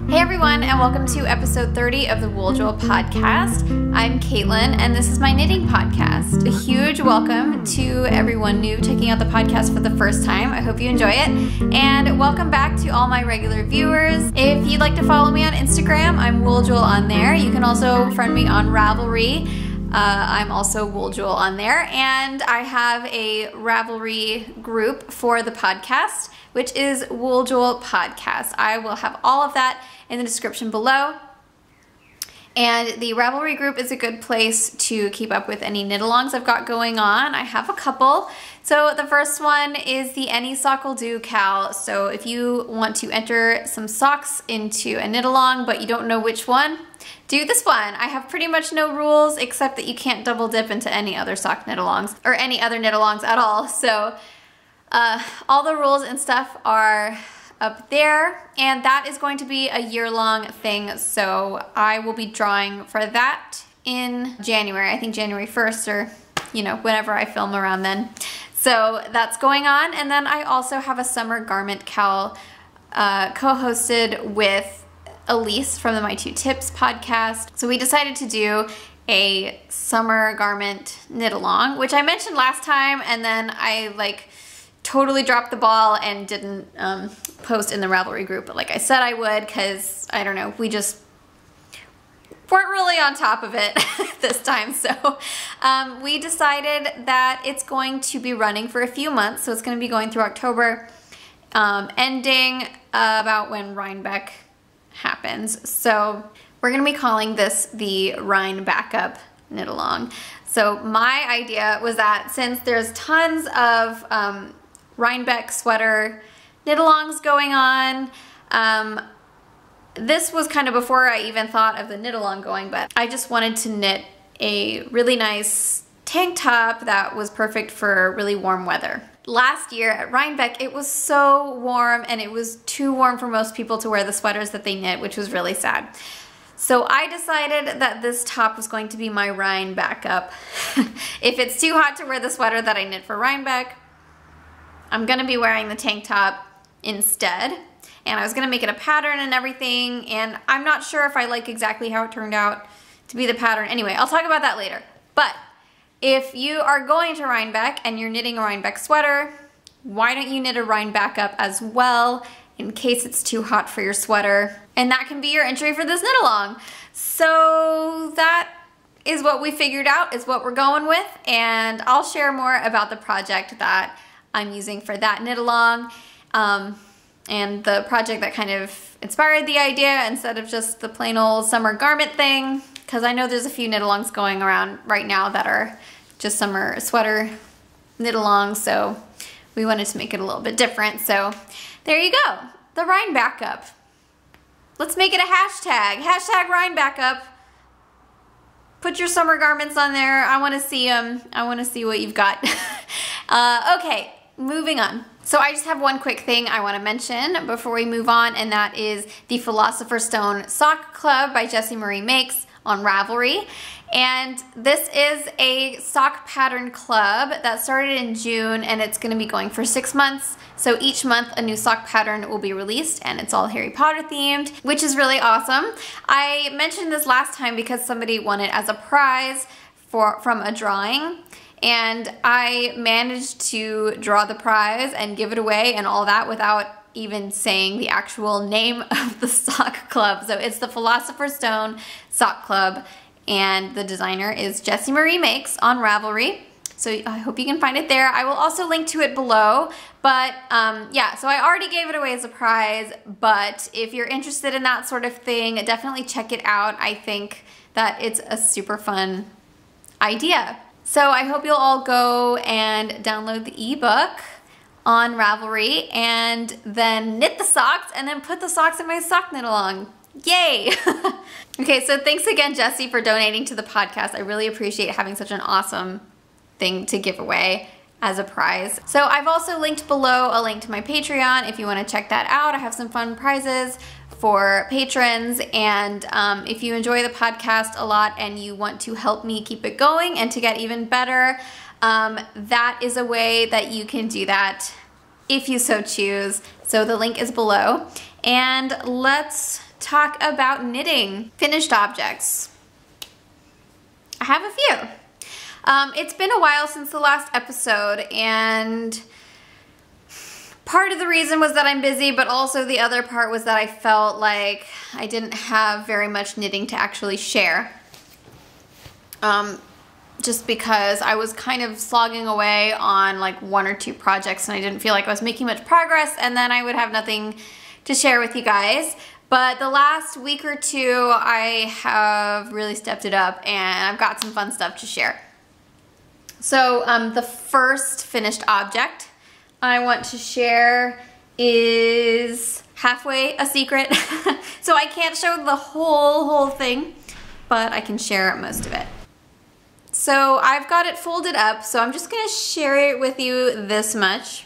Hey everyone, and welcome to episode 30 of the WoolJewel podcast. I'm Caitlin, and this is my knitting podcast. A huge welcome to everyone new checking out the podcast for the first time. I hope you enjoy it, and welcome back to all my regular viewers. If you'd like to follow me on Instagram, I'm WoolJewel on there. You can also friend me on Ravelry. I'm also WoolJewel on there, and I have a Ravelry group for the podcast, which is WoolJewel Podcast. I will have all of that in the description below. And the Ravelry group is a good place to keep up with any knit-alongs I've got going on. I have a couple. So the first one is the Any Sock Will Do KAL. So if you want to enter some socks into a knit-along but you don't know which one, do this one. I have pretty much no rules except that you can't double dip into any other sock knit-alongs or any other knit-alongs at all. So all the rules and stuff are up there, and that is going to be a year-long thing, so I will be drawing for that in January. I think January 1st, or you know, whenever I film around then. So that's going on, and then I also have a summer garment KAL co-hosted with Elise from the My Two Tips podcast. So we decided to do a summer garment knit-along, which I mentioned last time, and then I totally dropped the ball and didn't post in the Ravelry group, but like I said I would, because I don't know, we just weren't really on top of it this time. So we decided that it's going to be running for a few months, so it's going to be going through October, ending about when Rhinebackup happens. So we're going to be calling this the Rhinebackup knit along. So my idea was that since there's tons of Rhinebeck sweater knit-alongs going on. This was kind of before I even thought of the knit-along going, but I just wanted to knit a really nice tank top that was perfect for really warm weather. Last year at Rhinebeck, it was so warm, and it was too warm for most people to wear the sweaters that they knit, which was really sad. So I decided that this top was going to be my Rhinebackup. If it's too hot to wear the sweater that I knit for Rhinebeck, I'm gonna be wearing the tank top instead, and I was gonna make it a pattern and everything, and I'm not sure if I like exactly how it turned out to be the pattern. Anyway, I'll talk about that later. But if you are going to Rhinebeck and you're knitting a Rhinebeck sweater, why don't you knit a Rhinebackup as well in case it's too hot for your sweater? And that can be your entry for this knit along. So that is what we figured out, is what we're going with, and I'll share more about the project that I'm using for that knit along, and the project that kind of inspired the idea instead of just the plain old summer garment thing, because I know there's a few knit alongs going around right now that are just summer sweater knit alongs, so we wanted to make it a little bit different. So there you go, the Rhinebackup. Let's make it a hashtag, #Rhinebackup. Put your summer garments on there. I want to see them. I want to see what you've got. Okay, moving on. So I just have one quick thing I want to mention before we move on, and that is the Philosopher Stone Sock Club by Jessiemariemakes on Ravelry. And this is a sock pattern club that started in June, and it's going to be going for 6 months. So each month a new sock pattern will be released, and it's all Harry Potter themed, which is really awesome. I mentioned this last time because somebody won it as a prize from a drawing, and I managed to draw the prize and give it away and all that without even saying the actual name of the sock club. So it's the Philosopher Stone Sock Club, and the designer is Jessiemariemakes on Ravelry. So I hope you can find it there. I will also link to it below, but yeah, so I already gave it away as a prize, but if you're interested in that sort of thing, definitely check it out. I think that it's a super fun idea. So I hope you'll all go and download the ebook on Ravelry and then knit the socks and then put the socks in my sock knit along. Yay! Okay, so thanks again, Jessie, for donating to the podcast. I really appreciate having such an awesome thing to give away as a prize. So I've also linked below a link to my Patreon if you want to check that out. I have some fun prizes for patrons, and if you enjoy the podcast a lot and you want to help me keep it going and to get even better, that is a way that you can do that if you so choose. So the link is below. And let's talk about knitting. Finished objects. I have a few. It's been a while since the last episode, and part of the reason was that I'm busy, but also the other part was that I felt like I didn't have very much knitting to actually share. Just because I was kind of slogging away on like 1 or 2 projects and I didn't feel like I was making much progress, and then I would have nothing to share with you guys. But the last week or 2 I have really stepped it up and I've got some fun stuff to share. So the first finished object I want to share is halfway a secret. So I can't show the whole thing, but I can share most of it. So I've got it folded up, so I'm just gonna share it with you this much.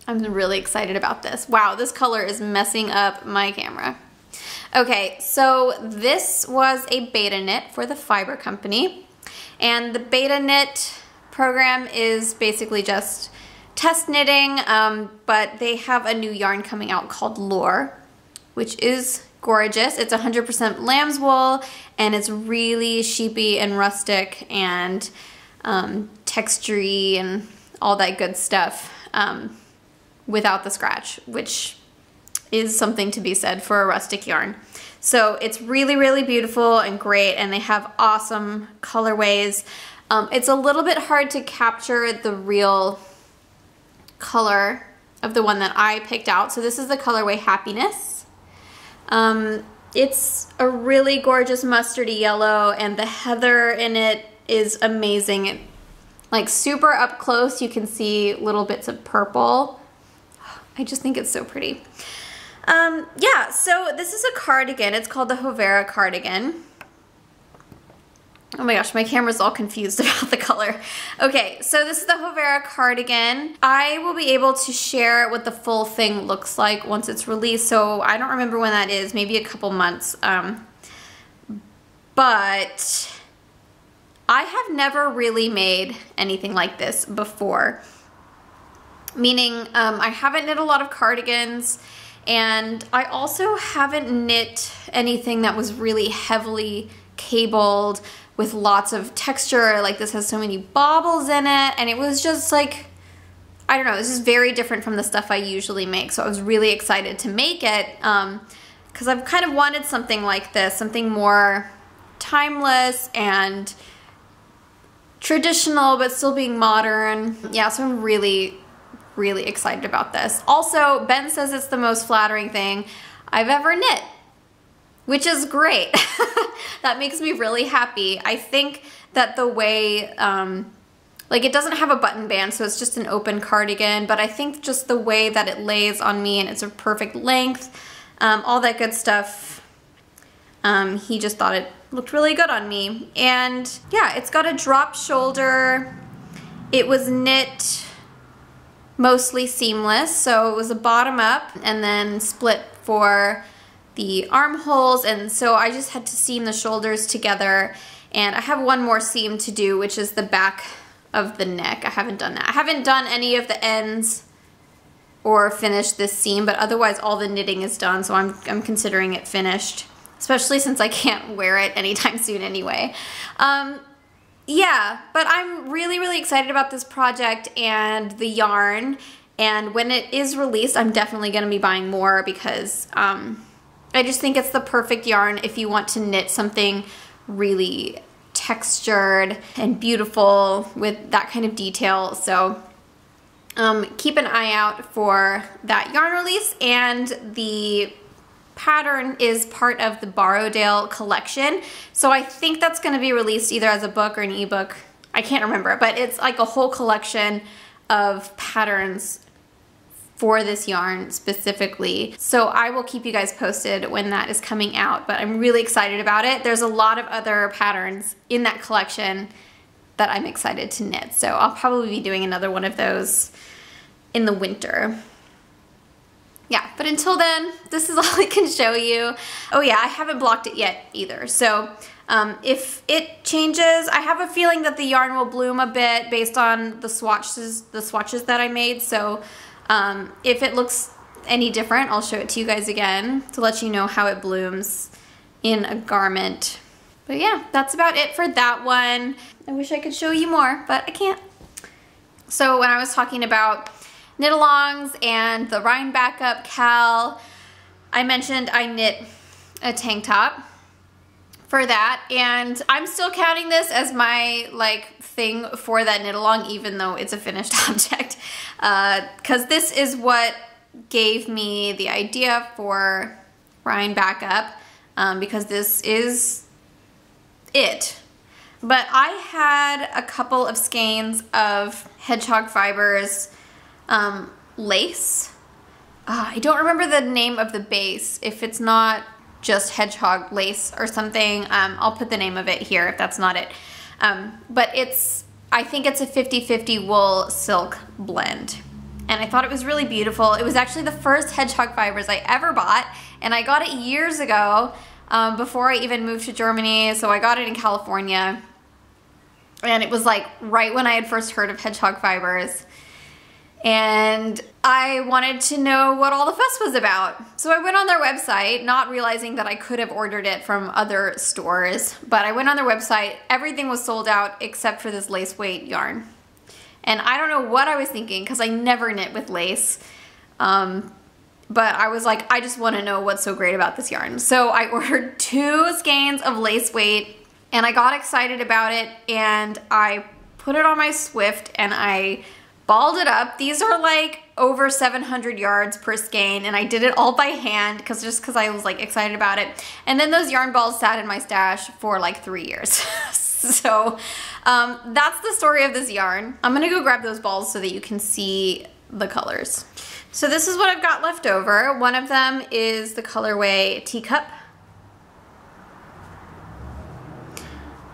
I'm really excited about this. Wow, this color is messing up my camera. Okay, so this was a beta knit for the Fibre Company. And the beta knit program is basically just test knitting, but they have a new yarn coming out called Lure, which is gorgeous. It's 100% lamb's wool, and it's really sheepy and rustic and textury and all that good stuff without the scratch, which is something to be said for a rustic yarn. So it's really beautiful and great, and they have awesome colorways. It's a little bit hard to capture the real color of the one that I picked out. So this is the colorway Happiness. It's a really gorgeous mustardy yellow, and the heather in it is amazing. Like super up close, you can see little bits of purple. I just think it's so pretty. Yeah, so this is a cardigan. It's called the Hovera cardigan. Oh my gosh, my camera's all confused about the color. Okay, so this is the Hovera cardigan. I will be able to share what the full thing looks like once it's released, so I don't remember when that is, maybe a couple months. But I have never really made anything like this before. Meaning, I haven't knit a lot of cardigans, and I also haven't knit anything that was really heavily cabled with lots of texture. Like this has so many baubles in it, and it was just like, I don't know, this is very different from the stuff I usually make, so I was really excited to make it because I've kind of wanted something like this, something more timeless and traditional but still being modern. Yeah, so I'm really excited about this. Also, Ben says it's the most flattering thing I've ever knit, which is great. That makes me really happy. I think that the way, like it doesn't have a button band, so it's just an open cardigan, but I think just the way that it lays on me and it's a perfect length, all that good stuff, he just thought it looked really good on me. And yeah, it's got a drop shoulder. It was knit mostly seamless, so it was a bottom up and then split for the armholes, and so I just had to seam the shoulders together, and I have one more seam to do, which is the back of the neck. I haven't done that. I haven't done any of the ends or finished this seam, but otherwise all the knitting is done, so I'm considering it finished, especially since I can't wear it anytime soon anyway. Yeah, but I'm really excited about this project and the yarn, and when it is released, I'm definitely going to be buying more because I just think it's the perfect yarn if you want to knit something really textured and beautiful with that kind of detail. So keep an eye out for that yarn release, and the pattern is part of the Borrowdale collection. So I think that's going to be released either as a book or an ebook. I can't remember, but it's like a whole collection of patterns for this yarn specifically. So I will keep you guys posted when that is coming out, but I'm really excited about it. There's a lot of other patterns in that collection that I'm excited to knit. So I'll probably be doing another one of those in the winter. Yeah, but until then, this is all I can show you. Oh yeah, I haven't blocked it yet either. So If it changes, I have a feeling that the yarn will bloom a bit based on the swatches that I made. So if it looks any different, I'll show it to you guys again to let you know how it blooms in a garment. But yeah, that's about it for that one. I wish I could show you more, but I can't. So when I was talking about knit-alongs and the Rhinebackup KAL, I mentioned I knit a tank top for that, and I'm still counting this as my thing for that knit-along, even though it's a finished object, because this is what gave me the idea for Rhinebackup, because this is it. But I had a couple of skeins of Hedgehog Fibers lace. I don't remember the name of the base. If it's not just Hedgehog lace or something, I'll put the name of it here if that's not it. But I think it's a 50-50 wool silk blend. And I thought it was really beautiful. It was actually the first Hedgehog Fibers I ever bought, and I got it years ago, before I even moved to Germany. So I got it in California, and it was like right when I had first heard of Hedgehog Fibers. And I wanted to know what all the fuss was about. So I went on their website, not realizing that I could have ordered it from other stores, but I went on their website. Everything was sold out except for this lace weight yarn. And I don't know what I was thinking, because I never knit with lace. But I was like, I just want to know what's so great about this yarn. So I ordered 2 skeins of lace weight, and I got excited about it, and I put it on my Swift, and I balled it up. These are like over 700 yards per skein, and I did it all by hand just because I was like excited about it. And then those yarn balls sat in my stash for like 3 years. So that's the story of this yarn. I'm gonna go grab those balls so that you can see the colors. So this is what I've got left over. One of them is the colorway Teacup.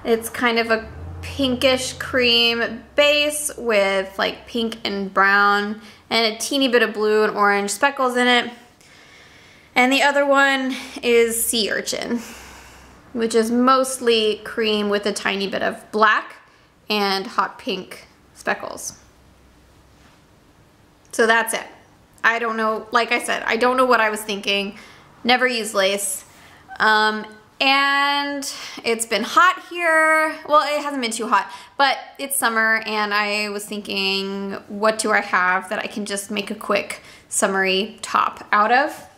It's kind of a pinkish cream base with like pink and brown and a teeny bit of blue and orange speckles in it. And the other one is Sea Urchin, which is mostly cream with a tiny bit of black and hot pink speckles. So that's it. I don't know, like I said, I don't know what I was thinking. Never used lace. And it's been hot here. Well, it hasn't been too hot, but it's summer, and I was thinking, what do I have that I can just make a quick summery top out of?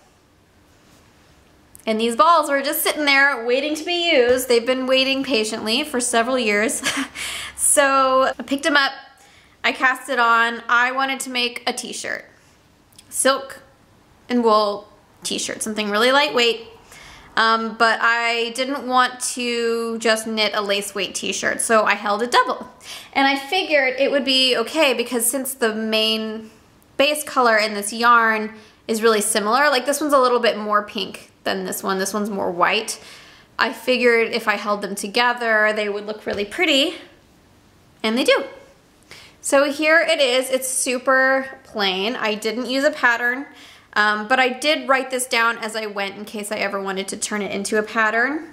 And these balls were just sitting there waiting to be used. They've been waiting patiently for several years. So I picked them up, I cast it on. I wanted to make a t-shirt. Silk and wool t-shirt, something really lightweight. But I didn't want to just knit a lace weight t-shirt, so I held it double. And I figured it would be okay, because since the main base color in this yarn is really similar, like this one's a little bit more pink than this one's more white. I figured if I held them together, they would look really pretty, and they do. So here it is. It's super plain. I didn't use a pattern. But I did write this down as I went in case I ever wanted to turn it into a pattern,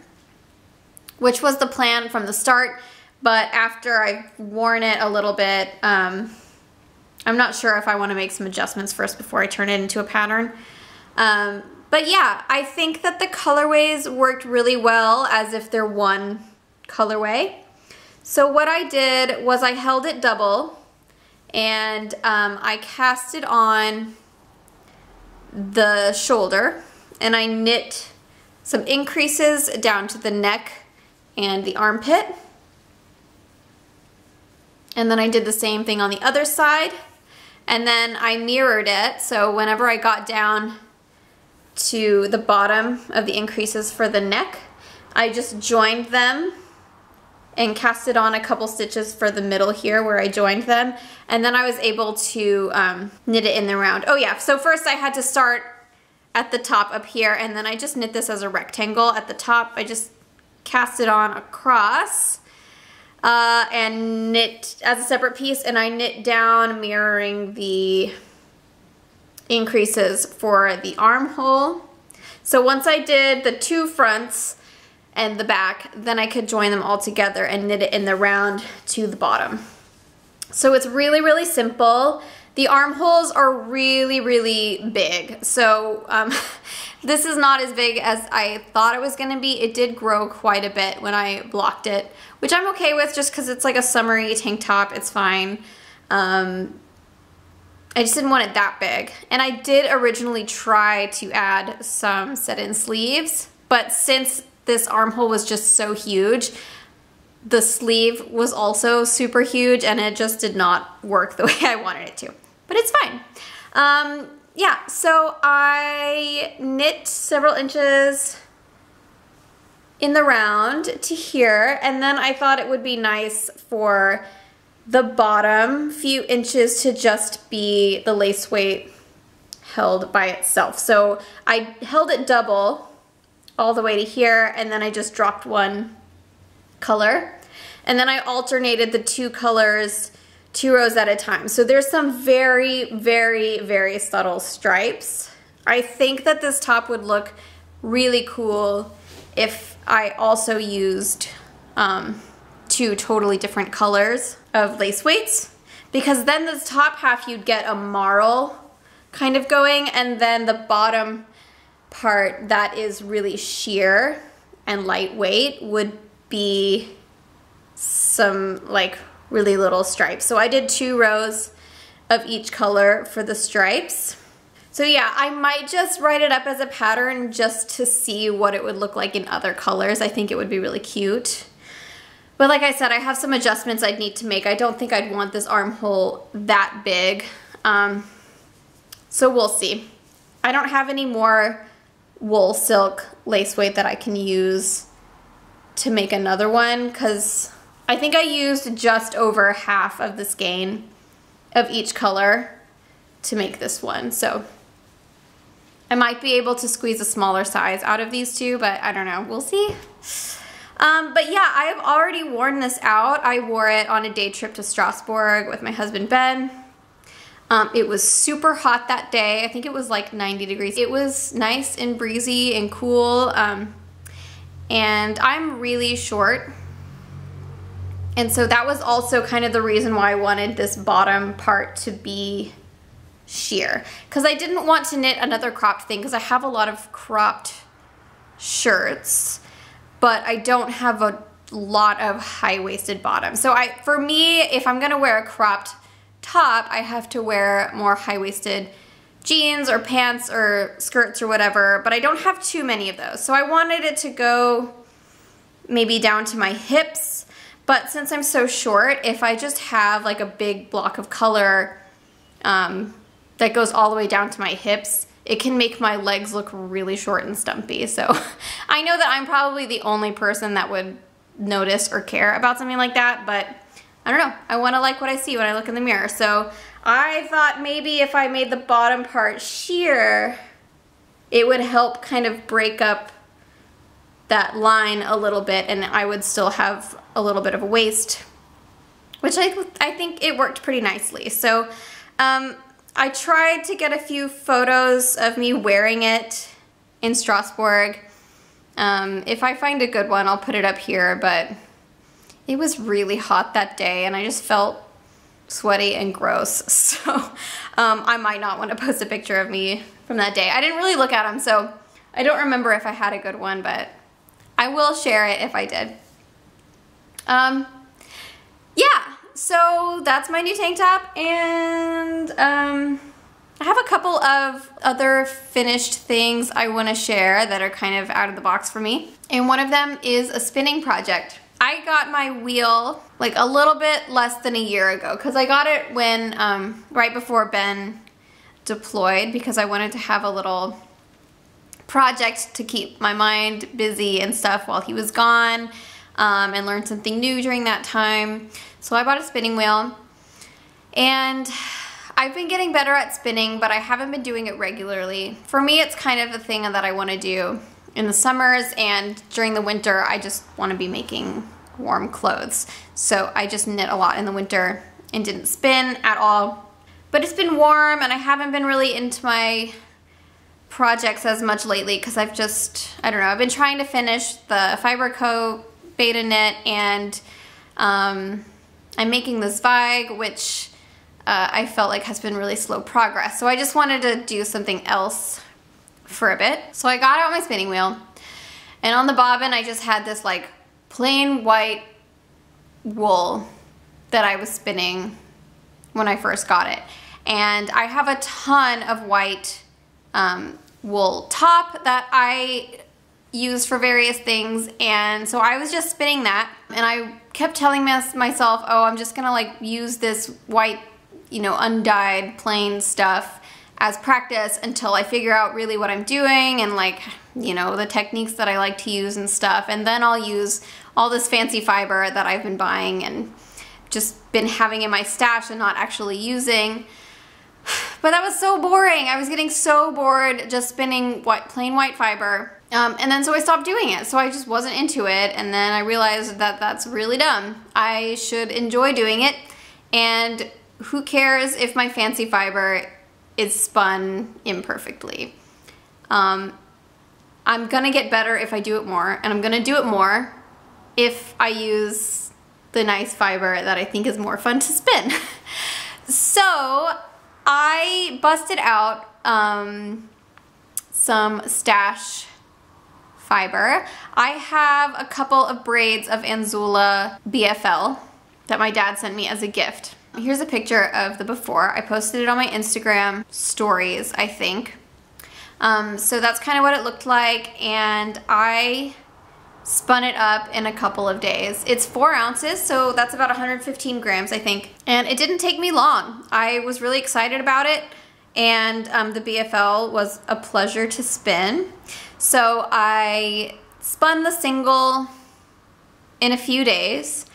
which was the plan from the start. But after I've worn it a little bit, I'm not sure if I want to make some adjustments first before I turn it into a pattern. But yeah, I think that the colorways worked really well as if they're one colorway. So what I did was I held it double, and I cast it on the shoulder, and I knit some increases down to the neck and the armpit. And then I did the same thing on the other side, and then I mirrored it, so whenever I got down to the bottom of the increases for the neck, I just joined them and casted on a couple stitches for the middle here where I joined them, and then I was able to knit it in the round. Oh yeah, so first I had to start at the top up here, and then I just knit this as a rectangle at the top. I just cast it on across and knit as a separate piece, and I knit down mirroring the increases for the armhole. So once I did the 2 fronts and the back, then I could join them all together and knit it in the round to the bottom. So it's really, really simple. The armholes are really, really big. So this is not as big as I thought it was gonna be. It did grow quite a bit when I blocked it, which I'm okay with just because it's like a summery tank top. It's fine. I just didn't want it that big. And I did originally try to add some set-in sleeves, but since this armhole was just so huge, the sleeve was also super huge and it just did not work the way I wanted it to. But it's fine. Yeah, so I knit several inches in the round to here, and then I thought it would be nice for the bottom few inches to just be the lace weight held by itself. So I held it double all the way to here, and then I just dropped one color. And then I alternated the two colors 2 rows at a time. So there's some very, very, very subtle stripes. I think that this top would look really cool if I also used 2 totally different colors of lace weights, because then this top half you'd get a marl kind of going, and then the bottom part that is really sheer and lightweight would be some like really little stripes. So I did 2 rows of each color for the stripes. So yeah, I might just write it up as a pattern just to see what it would look like in other colors. I think it would be really cute. But like I said, I have some adjustments I'd need to make. I don't think I'd want this armhole that big. So we'll see. I don't have any more wool silk lace weight that I can use to make another one, because I think I used just over half of the skein of each color to make this one. So I might be able to squeeze a smaller size out of these two, but I don't know, we'll see. But yeah, I have already worn this out. I wore it on a day trip to Strasbourg with my husband Ben. It was super hot that day. I think it was like 90 degrees. It was nice and breezy and cool. And I'm really short. And so that was also kind of the reason why I wanted this bottom part to be sheer. Because I didn't want to knit another cropped thing, because I have a lot of cropped shirts, but I don't have a lot of high-waisted bottoms. So for me, if I'm gonna wear a cropped top, I have to wear more high-waisted jeans or pants or skirts or whatever, but I don't have too many of those. So I wanted it to go maybe down to my hips, but since I'm so short, if I just have like a big block of color that goes all the way down to my hips, it can make my legs look really short and stumpy. So I know that I'm probably the only person that would notice or care about something like that, but I don't know. I want to like what I see when I look in the mirror. So I thought maybe if I made the bottom part sheer, it would help kind of break up that line a little bit, and I would still have a little bit of a waist, which I think it worked pretty nicely. So I tried to get a few photos of me wearing it in Strasbourg. If I find a good one, I'll put it up here, but it was really hot that day and I just felt sweaty and gross. So I might not want to post a picture of me from that day. I didn't really look at them, so I don't remember if I had a good one, but I will share it if I did. Yeah, so that's my new tank top, and I have a couple of other finished things I want to share that are kind of out of the box for me. And one of them is a spinning project. I got my wheel like a little bit less than a year ago, because I got it when right before Ben deployed, because I wanted to have a little project to keep my mind busy and stuff while he was gone, and learn something new during that time. So I bought a spinning wheel, and I've been getting better at spinning, but I haven't been doing it regularly. For me, it's kind of a thing that I want to do in the summers, and during the winter I just want to be making warm clothes. So I just knit a lot in the winter and didn't spin at all. But it's been warm and I haven't been really into my projects as much lately because I've just, I don't know, I've been trying to finish the Fibre Co beta knit, and I'm making this Zweig, which I felt like has been really slow progress. So I just wanted to do something else for a bit. So I got out my spinning wheel, and on the bobbin I just had this like plain white wool that I was spinning when I first got it. And I have a ton of white wool top that I use for various things, and so I was just spinning that, and I kept telling myself, oh, I'm just gonna like use this white, you know, undyed plain stuff as practice until I figure out really what I'm doing and like, you know, the techniques that I like to use and stuff, and then I'll use all this fancy fiber that I've been buying and just been having in my stash and not actually using. But that was so boring. I was getting so bored just spinning plain white fiber. And then so I stopped doing it. So I just wasn't into it. And then I realized that that's really dumb. I should enjoy doing it. And who cares if my fancy fiber is spun imperfectly? I'm gonna get better if I do it more. And I'm gonna do it more if I use the nice fiber that I think is more fun to spin. So I busted out some stash fiber. I have a couple of braids of Anzula BFL that my dad sent me as a gift. Here's a picture of the before. I posted it on my Instagram stories, I think. So that's kind of what it looked like, and I spun it up in a couple of days. It's 4 ounces, so that's about 115 grams, I think. And it didn't take me long. I was really excited about it, and the BFL was a pleasure to spin. So I spun the single in a few days,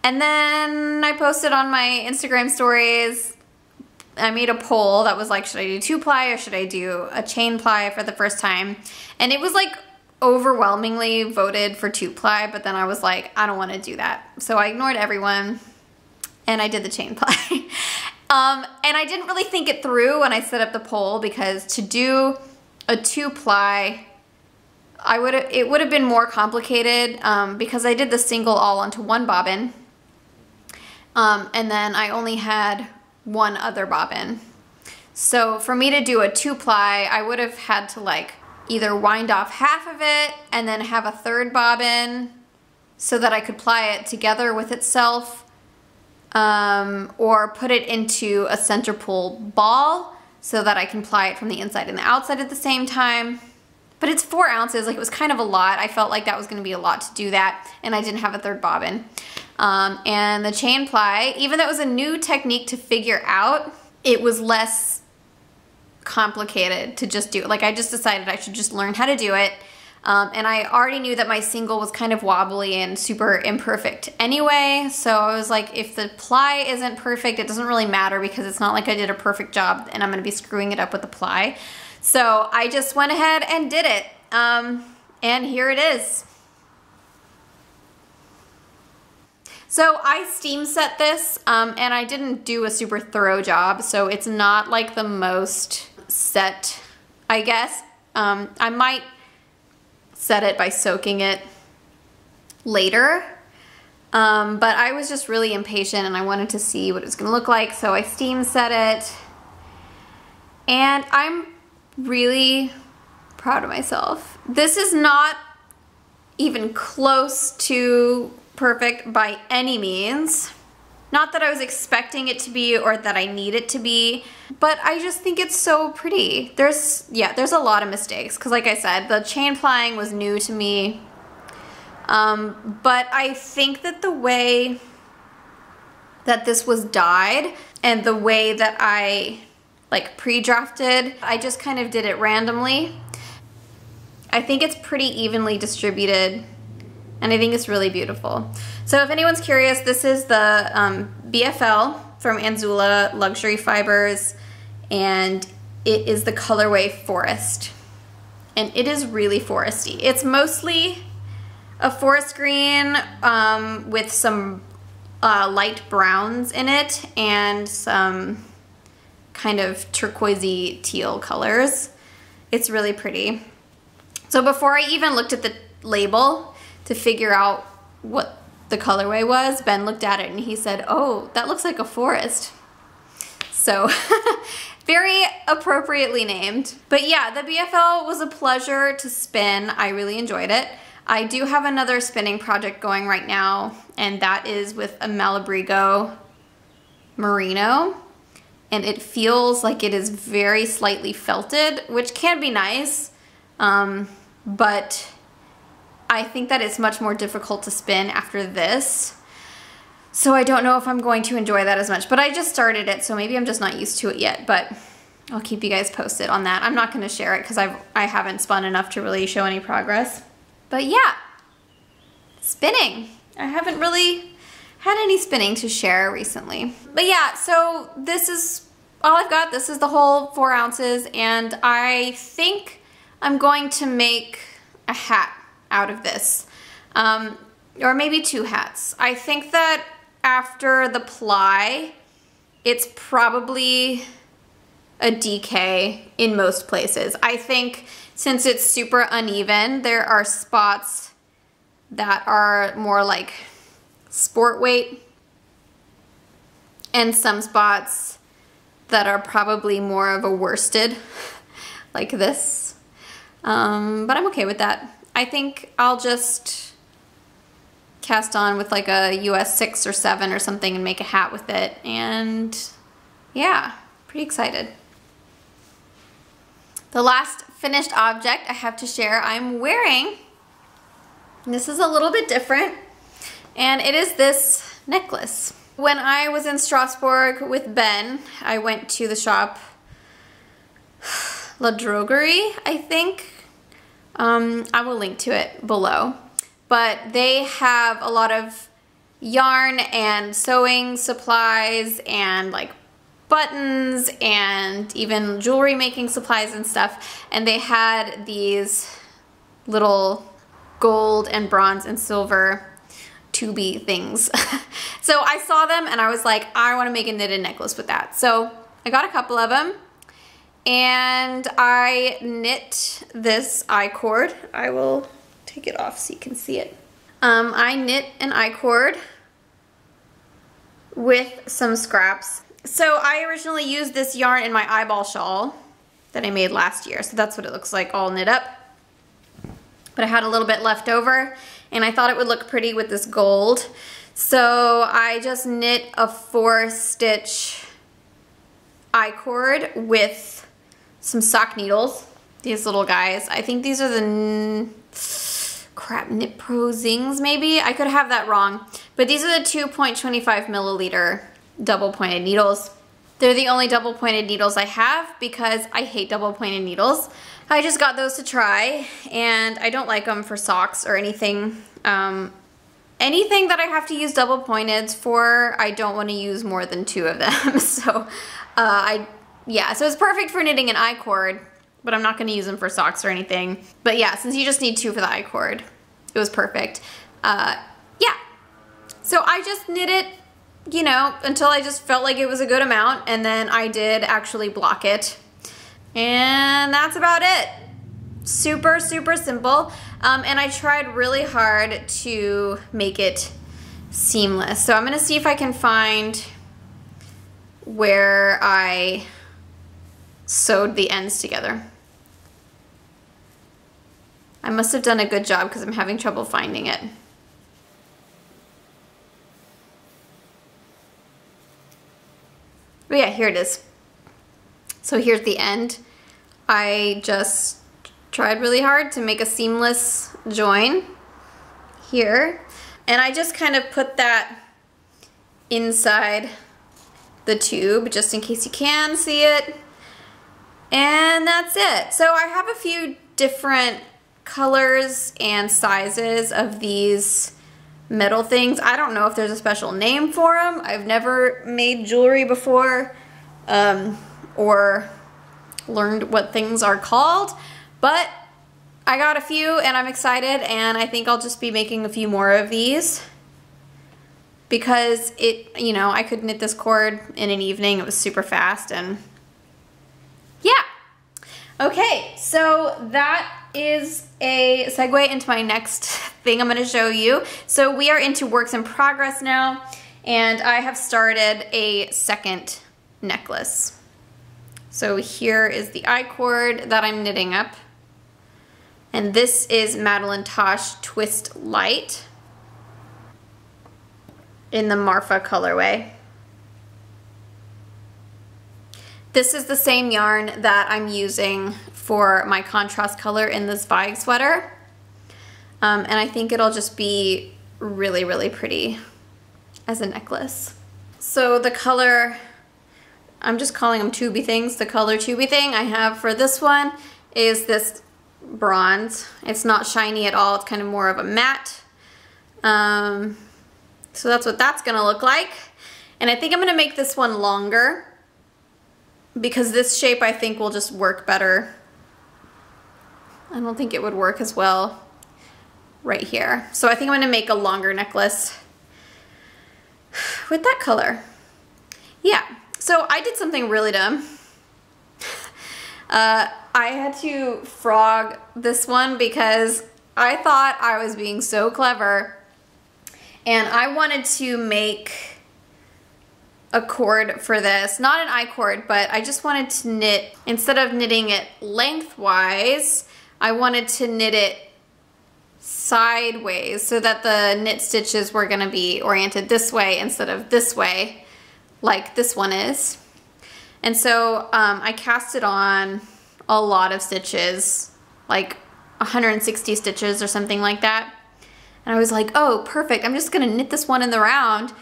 and then I posted on my Instagram stories. I made a poll that was like, should I do 2-ply or should I do a chain ply for the first time? And it was like overwhelmingly voted for 2-ply, but then I was like, I don't want to do that. So I ignored everyone and I did the chain ply. And I didn't really think it through when I set up the poll, because to do a 2-ply, it would have been more complicated because I did the single all onto one bobbin. And then I only had one other bobbin. So for me to do a 2-ply, I would have had to like either wind off half of it and then have a third bobbin so that I could ply it together with itself, or put it into a center pull ball so that I can ply it from the inside and the outside at the same time. But it's 4 ounces, like it was kind of a lot. I felt like that was gonna be a lot to do that, and I didn't have a third bobbin. And the chain ply, even though it was a new technique to figure out, it was less complicated to just do. Like I just decided I should just learn how to do it. And I already knew that my single was kind of wobbly and super imperfect anyway. So I was like, if the ply isn't perfect, it doesn't really matter, because it's not like I did a perfect job and I'm gonna be screwing it up with the ply. So I just went ahead and did it. And here it is. So I steam set this, and I didn't do a super thorough job, so it's not like the most set, I guess. I might set it by soaking it later, but I was just really impatient and I wanted to see what it was gonna look like, so I steam set it, and I'm really proud of myself. This is not even close to perfect by any means. Not that I was expecting it to be or that I need it to be, but I just think it's so pretty. There's a lot of mistakes, because like I said, the chain plying was new to me. But I think that the way that this was dyed and the way that I like pre-drafted, I just kind of did it randomly. I think it's pretty evenly distributed, and I think it's really beautiful. So if anyone's curious, this is the BFL from Anzula Luxury Fibers, and it is the colorway Forest. And it is really foresty. It's mostly a forest green with some light browns in it and some kind of turquoisey teal colors. It's really pretty. So before I even looked at the label to figure out what the colorway was, Ben looked at it and he said, oh, that looks like a forest. So very appropriately named. But yeah, the BFL was a pleasure to spin. I really enjoyed it. I do have another spinning project going right now, and that is with a Malabrigo merino. And it feels like it is very slightly felted, which can be nice, but I think that it's much more difficult to spin after this. So I don't know if I'm going to enjoy that as much, but I just started it, so maybe I'm just not used to it yet, but I'll keep you guys posted on that. I'm not gonna share it because I haven't spun enough to really show any progress. But yeah, spinning. I haven't really had any spinning to share recently. But yeah, so this is all I've got. This is the whole 4 ounces, and I think I'm going to make a hat out of this. Or maybe 2 hats. I think that after the ply, it's probably a DK in most places. I think since it's super uneven, there are spots that are more like sport weight and some spots that are probably more of a worsted, like this. But I'm okay with that. I think I'll just cast on with like a US 6 or 7 or something and make a hat with it. And yeah, pretty excited. The last finished object I have to share I'm wearing, and this is a little bit different, and it is this necklace. When I was in Strasbourg with Ben, I went to the shop, La Droguerie, I think. I will link to it below. But they have a lot of yarn and sewing supplies and like buttons and even jewelry making supplies and stuff. And they had these little gold and bronze and silver tubey things. So I saw them and I was like, I want to make a knitted necklace with that. So I got a couple of them and I knit this I-cord. I will take it off so you can see it. I knit an I-cord with some scraps. So I originally used this yarn in my eyeball shawl that I made last year. So that's what it looks like all knit up. But I had a little bit left over and I thought it would look pretty with this gold. So I just knit a 4-stitch I-cord with some sock needles. These little guys. I think these are the Knit Pro Zings maybe? I could have that wrong. But these are the 2.25 milliliter double pointed needles. They're the only double pointed needles I have because I hate double pointed needles. I just got those to try and I don't like them for socks or anything. Anything that I have to use double pointeds for, I don't want to use more than 2 of them. So yeah, so it's perfect for knitting an I-cord, but I'm not going to use them for socks or anything. But yeah, since you just need 2 for the I-cord, it was perfect. Yeah, so I just knit it, you know, until I just felt like it was a good amount, and then I did actually block it. And that's about it. Super, super simple. And I tried really hard to make it seamless. So I'm gonna see if I can find where I sewed the ends together. I must have done a good job because I'm having trouble finding it. But yeah, here it is. So here's the end. I just tried really hard to make a seamless join here. And I just kind of put that inside the tube just in case you can see it. And that's it. So I have a few different colors and sizes of these metal things. I don't know if there's a special name for them. I've never made jewelry before or learned what things are called, but I got a few and I'm excited, and I think I'll just be making a few more of these because it, you know, I could knit this cord in an evening. It was super fast, and yeah. Okay, so that is a segue into my next thing I'm gonna show you. So we are into works in progress now, and I have started a second necklace. So here is the I-cord that I'm knitting up. And this is Madeline Tosh Twist Light in the Marfa colorway. This is the same yarn that I'm using for my contrast color in this Zweig sweater. And I think it'll just be really, really pretty as a necklace. So the color, I'm just calling them tubey things. The color tubey thing I have for this one is this bronze. It's not shiny at all. It's kind of more of a matte. So that's what that's gonna look like. And I think I'm gonna make this one longer because this shape I think will just work better. I don't think it would work as well right here. So I think I'm gonna make a longer necklace with that color. Yeah, so I did something really dumb. I had to frog this one because I thought I was being so clever, and I wanted to make a cord for this, not an I-cord, but I just wanted to knit, instead of knitting it lengthwise, I wanted to knit it sideways so that the knit stitches were gonna be oriented this way instead of this way, like this one is. And so I casted on a lot of stitches, like 160 stitches or something like that. And I was like, oh, perfect, I'm just gonna knit this one in the round.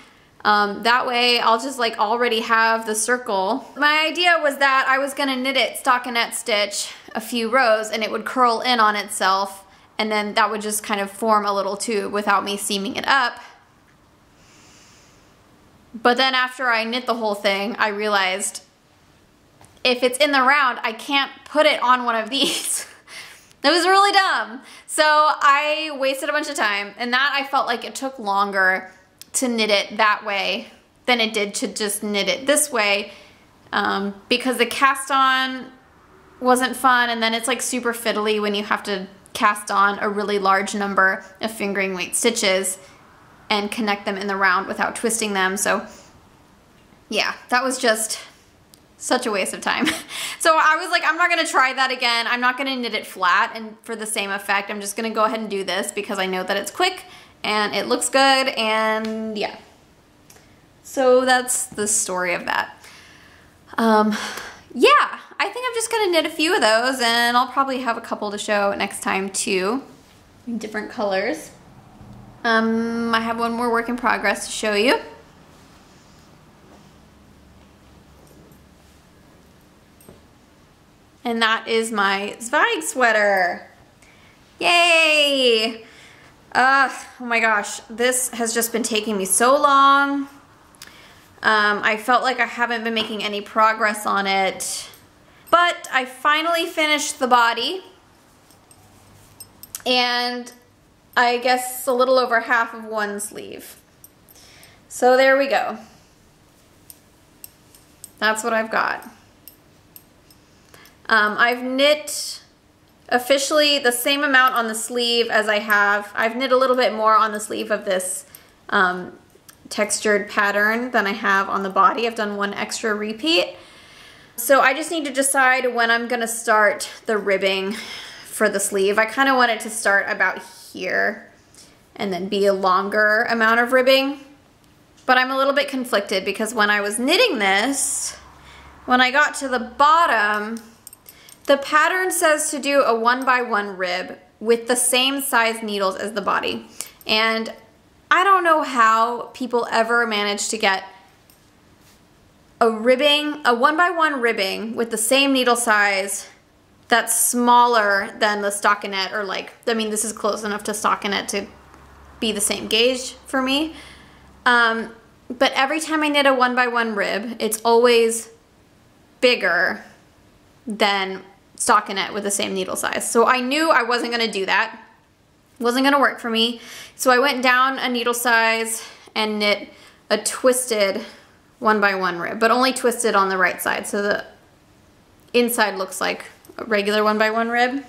That way I'll just like already have the circle. My idea was that I was gonna knit it stockinette stitch a few rows and it would curl in on itself, and then that would just kind of form a little tube without me seaming it up. But then after I knit the whole thing, I realized if it's in the round, I can't put it on one of these. It was really dumb. So I wasted a bunch of time, and that I felt like it took longer to knit it that way than it did to just knit it this way, because the cast on wasn't fun, and then it's like super fiddly when you have to cast on a really large number of fingering weight stitches and connect them in the round without twisting them. So yeah, that was just such a waste of time. So I was like, I'm not gonna try that again. I'm not gonna knit it flat and for the same effect. I'm just gonna go ahead and do this because I know that it's quick and it looks good, and yeah. So that's the story of that. Yeah, I think I'm just gonna knit a few of those, and I'll probably have a couple to show next time too, in different colors. I have one more work in progress to show you. And that is my Zweig sweater. Yay! Oh my gosh, this has just been taking me so long. I felt like I haven't been making any progress on it, but I finally finished the body, and I guess a little over half of one sleeve. So there we go. That's what I've got. I've knit officially the same amount on the sleeve as I have. I've knit a little bit more on the sleeve of this textured pattern than I have on the body. I've done one extra repeat. So I just need to decide when I'm gonna start the ribbing for the sleeve. I kind of want it to start about here and then be a longer amount of ribbing. But I'm a little bit conflicted because when I was knitting this, when I got to the bottom, the pattern says to do a 1x1 rib with the same size needles as the body. And I don't know how people ever manage to get a 1x1 ribbing with the same needle size that's smaller than the stockinette, or like, I mean, this is close enough to stockinette to be the same gauge for me. But every time I knit a 1x1 rib, it's always bigger than stockinette with the same needle size. So I knew I wasn't gonna do that. It wasn't gonna work for me. So I went down a needle size and knit a twisted 1x1 rib, but only twisted on the right side. So the inside looks like a regular 1x1 rib.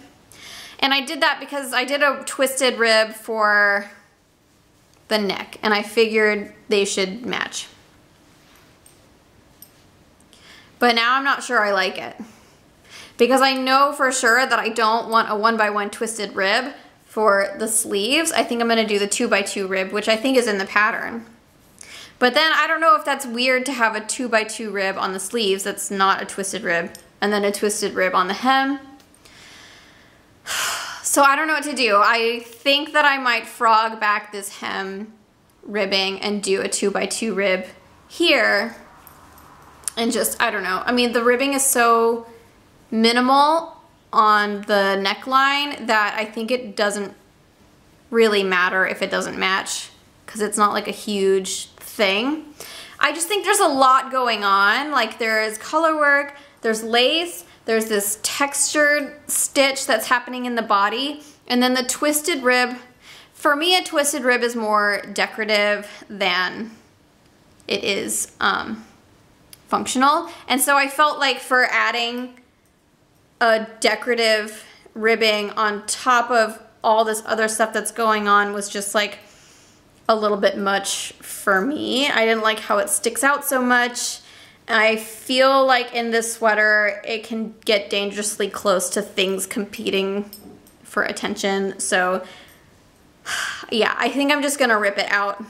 And I did that because I did a twisted rib for the neck, and I figured they should match. But now I'm not sure I like it, because I know for sure that I don't want a 1x1 twisted rib for the sleeves. I think I'm gonna do the 2x2 rib, which I think is in the pattern. But then I don't know if that's weird to have a 2x2 rib on the sleeves that's not a twisted rib, and then a twisted rib on the hem. So I don't know what to do. I think that I might frog back this hem ribbing and do a 2x2 rib here. And just, I don't know. I mean, the ribbing is so minimal on the neckline that I think it doesn't really matter if it doesn't match, because it's not like a huge thing. I just think there's a lot going on. Like, there's color work, there's lace, there's this textured stitch that's happening in the body, and then the twisted rib. For me, a twisted rib is more decorative than it is functional. And so I felt like for adding a decorative ribbing on top of all this other stuff that's going on was just like a little bit much for me. I didn't like how it sticks out so much. I feel like in this sweater, it can get dangerously close to things competing for attention. So yeah, I think I'm just gonna rip it out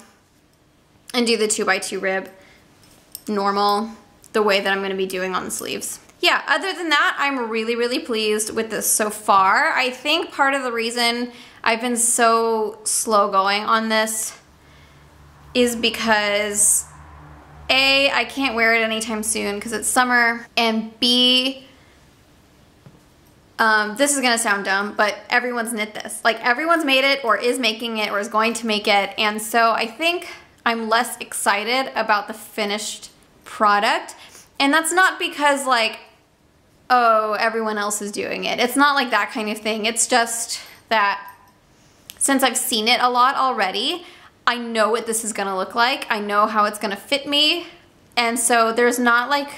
and do the 2x2 rib normal, the way that I'm gonna be doing on the sleeves. Yeah, other than that, I'm really, really pleased with this so far. I think part of the reason I've been so slow going on this is because A, I can't wear it anytime soon because it's summer, and B, this is gonna sound dumb, but everyone's knit this. Like, everyone's made it or is making it or is going to make it, and so I think I'm less excited about the finished product. And that's not because, like, oh, everyone else is doing it. It's not like that kind of thing. It's just that since I've seen it a lot already, I know what this is gonna look like. I know how it's gonna fit me. And so there's not like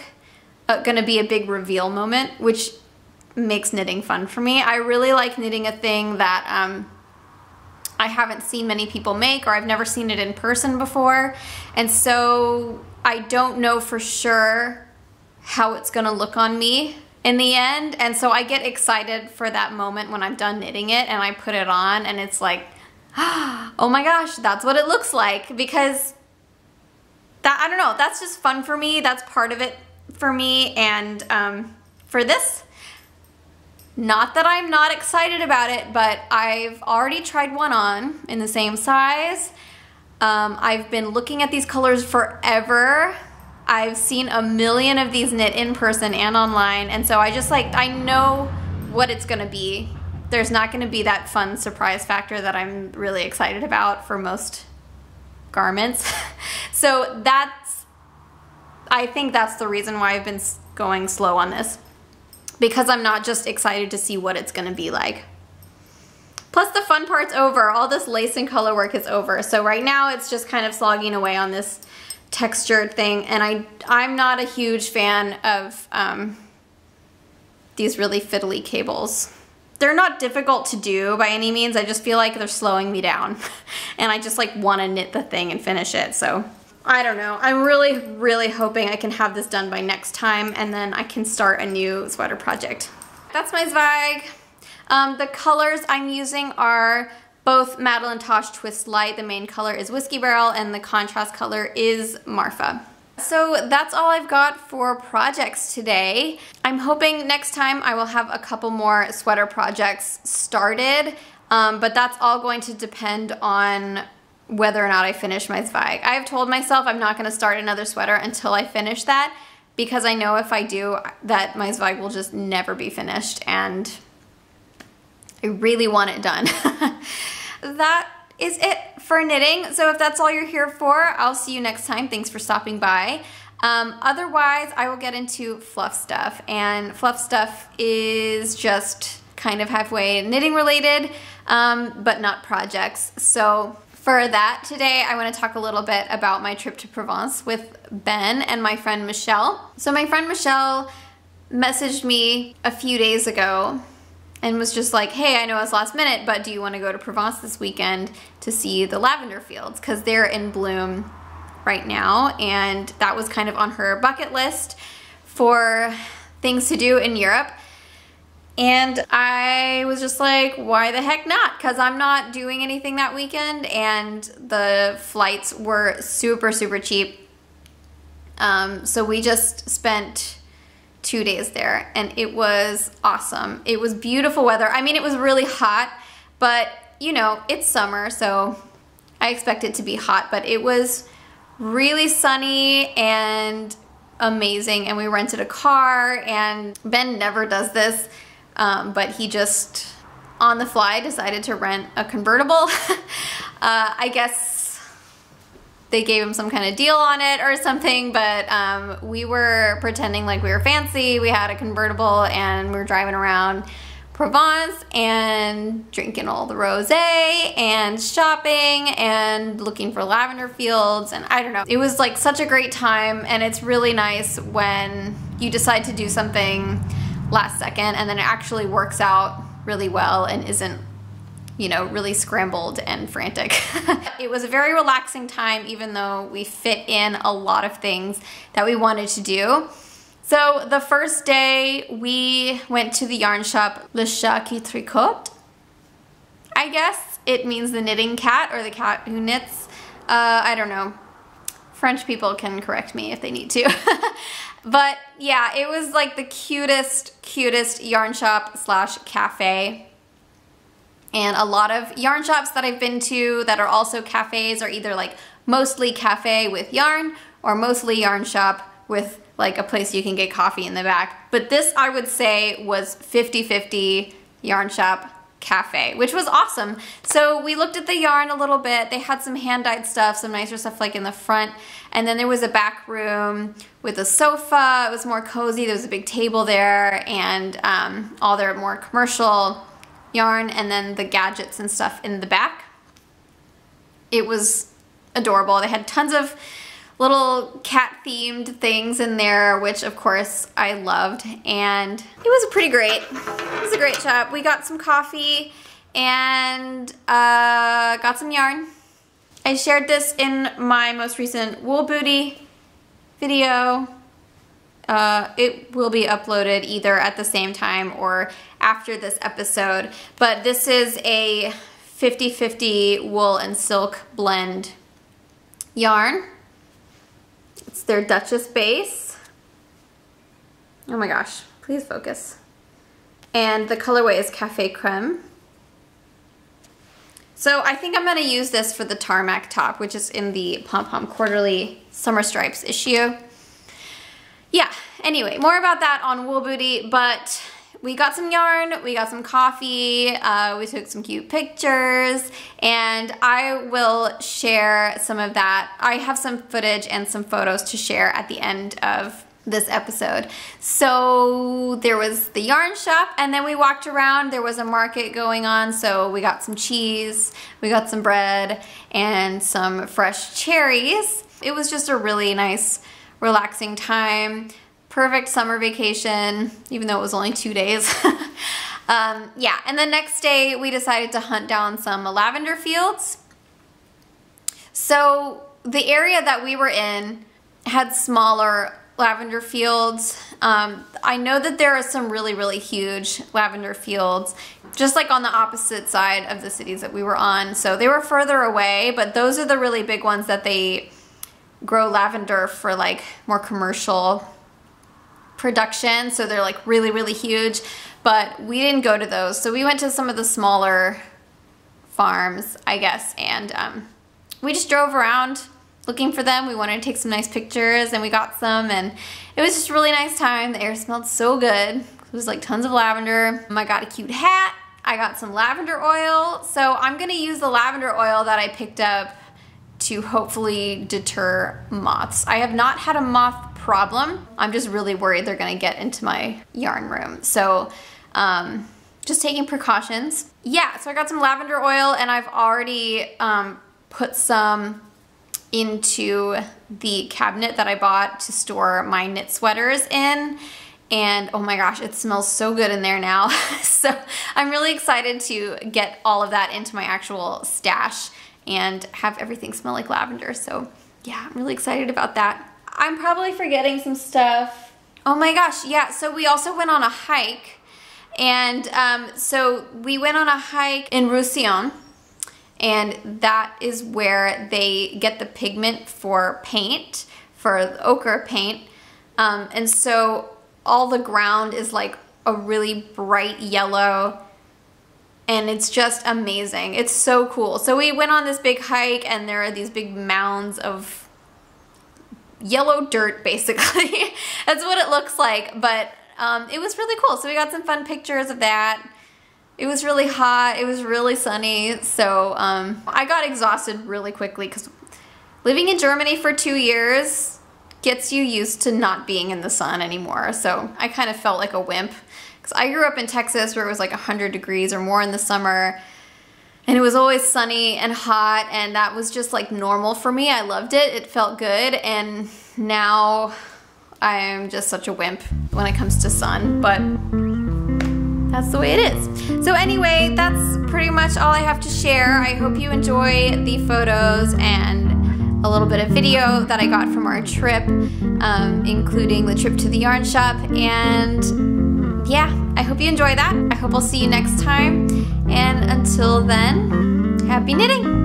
gonna be a big reveal moment, which makes knitting fun for me. I really like knitting a thing that I haven't seen many people make, or I've never seen it in person before. And so I don't know for sure how it's gonna look on me in the end. And so I get excited for that moment when I'm done knitting it and I put it on and it's like, oh my gosh, that's what it looks like. Because that, I don't know, that's just fun for me. That's part of it for me. And for this, not that I'm not excited about it, but I've already tried one on in the same size. I've been looking at these colors forever. I've seen a million of these knit in person and online, and so I just like, I know what it's gonna be. There's not gonna be that fun surprise factor that I'm really excited about for most garments. So that's, I think that's the reason why I've been going slow on this, because I'm not just excited to see what it's gonna be like. Plus the fun part's over. All this lace and color work is over. So right now it's just kind of slogging away on this textured thing, and I'm not a huge fan of these really fiddly cables. They're not difficult to do by any means. I just feel like they're slowing me down and I just like want to knit the thing and finish it. So I don't know. I'm really, really hoping I can have this done by next time, and then I can start a new sweater project. That's my Zweig. The colors I'm using are both Madeline Tosh Twist Light. The main color is Whiskey Barrel and the contrast color is Marfa. So that's all I've got for projects today. I'm hoping next time I will have a couple more sweater projects started, but that's all going to depend on whether or not I finish my Zweig. I have told myself I'm not going to start another sweater until I finish that, because I know if I do, that my Zweig will just never be finished, and I really want it done. That is it for knitting. So if that's all you're here for, I'll see you next time. Thanks for stopping by. Otherwise, I will get into fluff stuff, and fluff stuff is just kind of halfway knitting related, but not projects. So for that today, I want to talk a little bit about my trip to Provence with Ben and my friend Michelle. So my friend Michelle messaged me a few days ago and was just like, hey, I know it's last minute, but do you want to go to Provence this weekend to see the lavender fields? Because they're in bloom right now, and that was kind of on her bucket list for things to do in Europe. And I was just like, why the heck not? Because I'm not doing anything that weekend, and the flights were super, super cheap. So we just spent 2 days there, and it was awesome. It was beautiful weather. I mean, it was really hot, but you know, it's summer, so I expect it to be hot, but it was really sunny and amazing. And we rented a car, and Ben never does this, but he just on the fly decided to rent a convertible. I guess they gave him some kind of deal on it or something, but we were pretending like we were fancy. We had a convertible, and we were driving around Provence and drinking all the rosé and shopping and looking for lavender fields, and I don't know. It was like such a great time, and it's really nice when you decide to do something last second and then it actually works out really well and isn't, you know, really scrambled and frantic. It was a very relaxing time, even though we fit in a lot of things that we wanted to do. So the first day we went to the yarn shop, Le Chat qui Tricote. I guess it means the knitting cat, or the cat who knits. I don't know. French people can correct me if they need to. But yeah, it was like the cutest yarn shop slash cafe. And a lot of yarn shops that I've been to that are also cafes are either like mostly cafe with yarn or mostly yarn shop with like a place you can get coffee in the back. But this, I would say, was 50-50 yarn shop cafe, which was awesome. So we looked at the yarn a little bit. They had some hand-dyed stuff, some nicer stuff like in the front. And then there was a back room with a sofa. It was more cozy. There was a big table there, and all their more commercial yarn, and then the gadgets and stuff in the back. It was adorable. They had tons of little cat themed things in there, which of course I loved, and it was pretty great. It was a great shop. We got some coffee and got some yarn. I shared this in my most recent Wool Booty video. It will be uploaded either at the same time or after this episode, but this is a 50-50 wool and silk blend yarn. It's their Duchess base. Oh my gosh, please focus. And the colorway is Cafe Creme. So I think I'm gonna use this for the tarmac top, which is in the Pom Pom Quarterly Summer Stripes issue. Yeah, anyway, more about that on Wool Booty, but we got some yarn, we got some coffee, we took some cute pictures, and I will share some of that. I have some footage and some photos to share at the end of this episode. So there was the yarn shop, and then we walked around. There was a market going on, so we got some cheese, we got some bread, and some fresh cherries. It was just a really nice, relaxing time. Perfect summer vacation, even though it was only 2 days. Yeah, and the next day we decided to hunt down some lavender fields. So the area that we were in had smaller lavender fields. I know that there are some really, really huge lavender fields, just like on the opposite side of the cities that we were on. So they were further away, but those are the really big ones that they grow lavender for like more commercial production, so they're like really, really huge, but we didn't go to those. So we went to some of the smaller farms, I guess, and we just drove around looking for them. We wanted to take some nice pictures, and we got some, and it was just a really nice time. The air smelled so good. It was like tons of lavender. I got a cute hat. I got some lavender oil. So I'm gonna use the lavender oil that I picked up to hopefully deter moths. I have not had a moth problem. I'm just really worried they're gonna get into my yarn room. So just taking precautions. Yeah, so I got some lavender oil, and I've already put some into the cabinet that I bought to store my knit sweaters in. And oh my gosh, it smells so good in there now. So I'm really excited to get all of that into my actual stash and have everything smell like lavender. So yeah, I'm really excited about that. I'm probably forgetting some stuff. Oh my gosh, yeah, so we also went on a hike. And so we went on a hike in Roussillon, and that is where they get the pigment for paint, for the ochre paint. And so all the ground is like a really bright yellow, and it's just amazing. It's so cool. So we went on this big hike, and there are these big mounds of yellow dirt, basically. That's what it looks like, but it was really cool. So we got some fun pictures of that. It was really hot, it was really sunny, so I got exhausted really quickly because living in Germany for 2 years gets you used to not being in the sun anymore. So I kind of felt like a wimp because I grew up in Texas where it was like 100 degrees or more in the summer, and it was always sunny and hot, and that was just like normal for me. I loved it, it felt good, and now I'm just such a wimp when it comes to sun, but that's the way it is. So anyway, that's pretty much all I have to share. I hope you enjoy the photos and a little bit of video that I got from our trip, including the trip to the yarn shop. And yeah, I hope you enjoy that. I hope I'll see you next time. And until then, happy knitting!